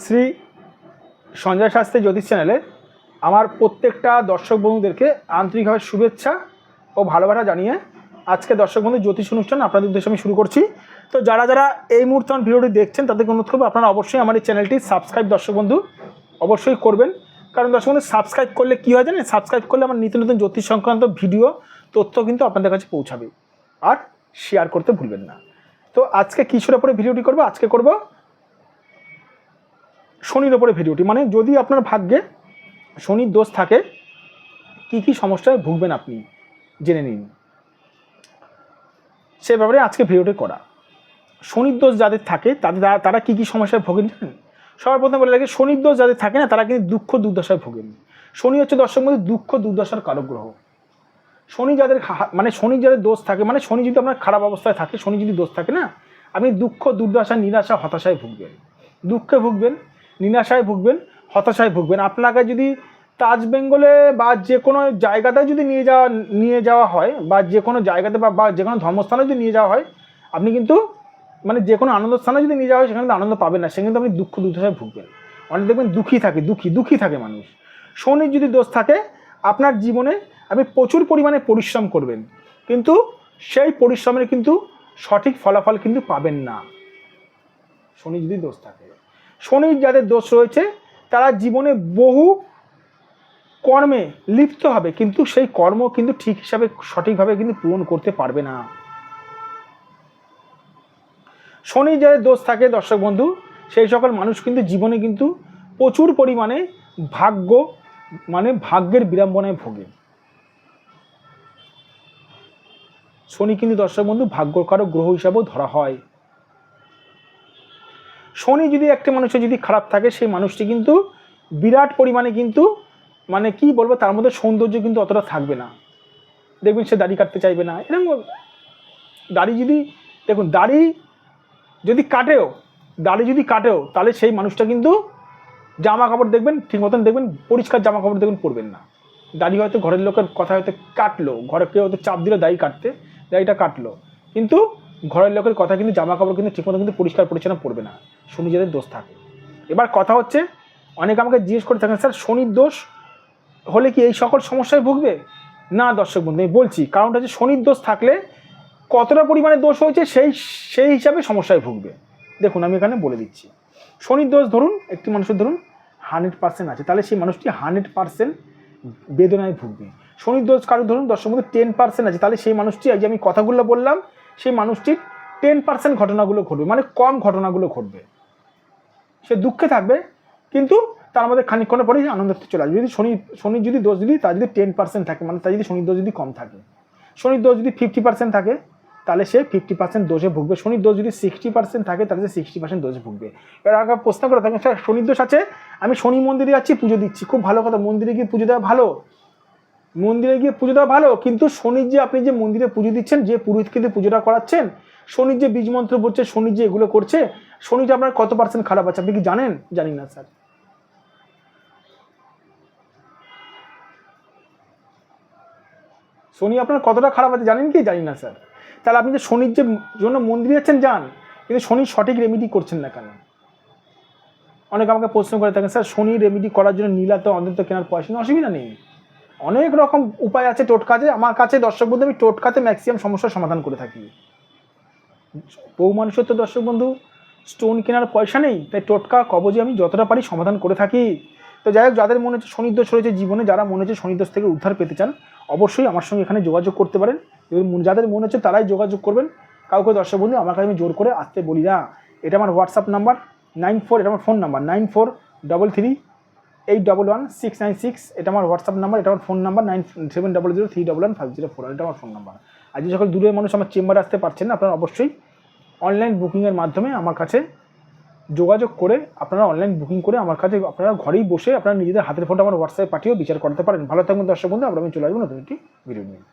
শ্রী সঞ্জয় শাস্ত্রী জ্যোতিষ চ্যানেলে আমার প্রত্যেকটা দর্শক বন্ধুদেরকে আন্তরিকভাবে শুভেচ্ছা ও ভালোবাসা জানিয়ে আজকে দর্শক বন্ধু জ্যোতিষ অনুষ্ঠান আপনাদের উদ্দেশ্যে আমি শুরু করছি। তো যারা যারা এই মুহূর্তে আমার ভিডিওটি দেখছেন তাদেরকে অনুরোধ করবো আপনারা অবশ্যই আমার এই চ্যানেলটি সাবস্ক্রাইব দর্শক বন্ধু অবশ্যই করবেন। কারণ দর্শক বন্ধু সাবস্ক্রাইব করলে কী হয় জানেন, সাবস্ক্রাইব করলে আমার নিত্য নতুন জ্যোতিষ সংক্রান্ত ভিডিও তথ্য কিন্তু আপনাদের কাছে পৌঁছাবে। আর শেয়ার করতে ভুলবেন না। তো আজকে কিসের ওপরে ভিডিওটি করবো? আজকে করব শনির ওপরে ভিডিওটি, মানে যদি আপনার ভাগ্যে শনির দোষ থাকে কি কি সমস্যায় ভুগবেন আপনি জেনে নিন, সে ব্যাপারে আজকে ভিডিওটি করা। শনির দোষ যাদের থাকে তারা কি কি সমস্যায় ভোগেন জানেন? সবার প্রথমে বলে লাগে শনির দোষ যাদের থাকে না তারা কিন্তু দুঃখ দুর্দশায় ভোগেন। শনি হচ্ছে দর্শক মধ্যে দুঃখ দুর্দশার কারক গ্রহ। শনি যাদের শনি যাদের দোষ থাকে, মানে শনি যদি আপনার খারাপ অবস্থায় থাকে, শনি যদি দোষ থাকে না, আপনি দুঃখ দুর্দশা নিরাশা হতাশায় ভুগবেন। দুঃখে ভুগবেন, নিরাশায় ভুগবেন, হতাশায় ভুগবেন। আপনাকে যদি তাজ বেঙ্গলে বা যে কোনো জায়গাতে যদি নিয়ে যাওয়া হয় বা যে কোনো জায়গাতে বা যে কোনো ধর্মস্থানে যদি নিয়ে যাওয়া হয়, আপনি কিন্তু মানে যে কোনো আনন্দ স্থানে যদি নিয়ে যাওয়া হয় সেখানে তো আনন্দ পাবেন না, সেখানে কিন্তু আপনি দুঃখ দুর্দশায় ভুগবেন। অনেক দেখবেন দুঃখী থাকে মানুষ। শনির যদি দোষ থাকে আপনার জীবনে আপনি প্রচুর পরিমাণে পরিশ্রম করবেন, কিন্তু সেই পরিশ্রমের কিন্তু সঠিক ফলাফল কিন্তু পাবেন না। শনি যদি দোষ থাকে, শনির যাদের দোষ রয়েছে তারা জীবনে বহু কর্মে লিপ্ত হবে, কিন্তু সেই কর্ম কিন্তু ঠিক হিসাবে সঠিকভাবে কিন্তু পূরণ করতে পারবে না। শনি যাদের দোষ থাকে দর্শক বন্ধু, সেই সকল মানুষ কিন্তু জীবনে কিন্তু প্রচুর পরিমাণে ভাগ্যের বিড়ম্বনায় ভোগে। শনি কিন্তু দর্শক বন্ধু ভাগ্যকারক গ্রহ হিসাবেও ধরা হয়। শনি যদি একটা মানুষের যদি খারাপ থাকে সেই মানুষটি কিন্তু বিরাট পরিমাণে কিন্তু মানে কি বলবো, তার মধ্যে সৌন্দর্য কিন্তু অতটা থাকবে না। দেখবেন সে দাড়ি কাটতে চাইবে না। এরকম দাড়ি যদি কাটেও তাহলে সেই মানুষটা কিন্তু জামা কাপড় দেখবেন ঠিক মতন দেখবেন পরিষ্কার জামা কাপড় দেখবেন পরবেন না। দাড়ি হয়তো ঘরের লোকের কথা হয়তো কাটলো, ঘরে কেউ হয়তো চাপ দিল দাড়িটা কাটলো, কিন্তু ঘরের লোকের কথা কিন্তু জামা কাপড় কিন্তু ঠিক মতো কিন্তু পরিষ্কার পরিচ্ছন্ন পরবে না। শনি যাদের দোষ থাকে। এবার কথা হচ্ছে, অনেকে আমাকে জিজ্ঞেস করে থাকেন স্যার শনির দোষ হলে কি এই সকল সমস্যায় ভুগবে? না দর্শক বন্ধু, আমি বলছি কারণটা হচ্ছে শনির দোষ থাকলে কতটা পরিমাণে দোষ হয়েছে সেই হিসাবে সমস্যায় ভুগবে। দেখুন আমি এখানে বলে দিচ্ছি, শনির দোষ ধরুন একটি মানুষের ধরুন 100% আছে, তাহলে সেই মানুষটি 100% বেদনায় ভুগবে। শনির দোষ কারো ধরুন দর্শক বন্ধু 10% আছে, তাহলে সেই মানুষটি এই যে আমি কথাগুলো বললাম সেই মানুষটির 10% ঘটনাগুলো ঘটবে, মানে কম ঘটনাগুলো ঘটবে। সে দুঃখে থাকবে কিন্তু তার মধ্যে খানিকক্ষণের পরেই আনন্দতে চলে আসবে। যদি শনির যদি দোষ তার যদি 10% থাকে, মানে তার যদি শনির দোষ যদি কম থাকে, শনির দোষ যদি 50% থাকে তাহলে সে 50% দোষে ভুগবে। শনির দোষ যদি 60% থাকে তাহলে সে 60% দোষে ভুগবে। এবার আগে প্রশ্ন করে থাকেন স্যার শনির দোষ আছে, আমি শনি মন্দিরে যাচ্ছি পুজো দিচ্ছি, খুব ভালো কথা, মন্দিরে গিয়ে পুজো দেওয়া ভালো, কিন্তু শনির যে আপনি যে মন্দিরে পুজো দিচ্ছেন, যে পুরোহিতকে দিয়ে পুজোটা করাচ্ছেন, শনির যে বীজ মন্ত্র পড়ছে, শনির যে এগুলো করছে, শনিটা আপনার কত % খারাপ আছে আপনি কি জানেন? জানি না স্যার। শনি আপনার কতটা খারাপ আছে জানেন কি? জানি না স্যার। তাহলে আপনি যে শনির যে জন্য মন্দিরে যাচ্ছেন যান, কিন্তু শনির সঠিক রেমেডি করছেন না কেন? অনেকে আমাকে প্রশ্ন করে থাকেন স্যার শনি রেমেডি করার জন্য নীলাতে অন্তত কেনার পয়সা নেই। অসুবিধা নেই, অনেক রকম উপায় আছে, টোটকা আছে। আমার কাছে দর্শক বন্ধু আমি টোটকাতে ম্যাক্সিমাম সমস্যার সমাধান করে থাকি। বহু মানুষের তো দর্শক বন্ধু স্টোন কেনার পয়সা নেই, তাই টোটকা কবজে আমি যতটা পারি সমাধান করে থাকি। তো যাই হোক, যাদের মনে হচ্ছে শনির দোষ রয়েছে জীবনে, যারা মনে হচ্ছে শনির দোষ থেকে উদ্ধার পেতে চান, অবশ্যই আমার সঙ্গে এখানে যোগাযোগ করতে পারেন। যাদের মনে হচ্ছে তারাই যোগাযোগ করবেন। কাউকে দর্শক বন্ধু আমার কাছে আমি জোর করে আসতে বলি না। এটা আমার হোয়াটসঅ্যাপ নাম্বার 94, এটা আমার ফোন নাম্বার 9433811696, এটা আমার হোয়াটসঅ্যাপ নাম্বার, এটা আমার ফোন নাম্বার 9700311504, এটা আমার ফোন নাম্বার। আর যে সকল দূরের মানুষ আমার চেম্বারে আসতে পারছেন না, আপনারা অবশ্যই অনলাইন বুকিংয়ের মাধ্যমে আমার কাছে যোগাযোগ করে আপনারা অনলাইন বুকিং করে আমার কাছে আপনারা ঘরেই বসে আপনারা নিজেদের হাতের ফোনটা আমার হোয়াটসঅ্যাপে পাঠিয়েও বিচার করতে পারেন। ভালো থাকবেন দর্শক বন্ধু, আমরা আমি চলে আসবো নতুন একটি ভিডিও নিয়ে।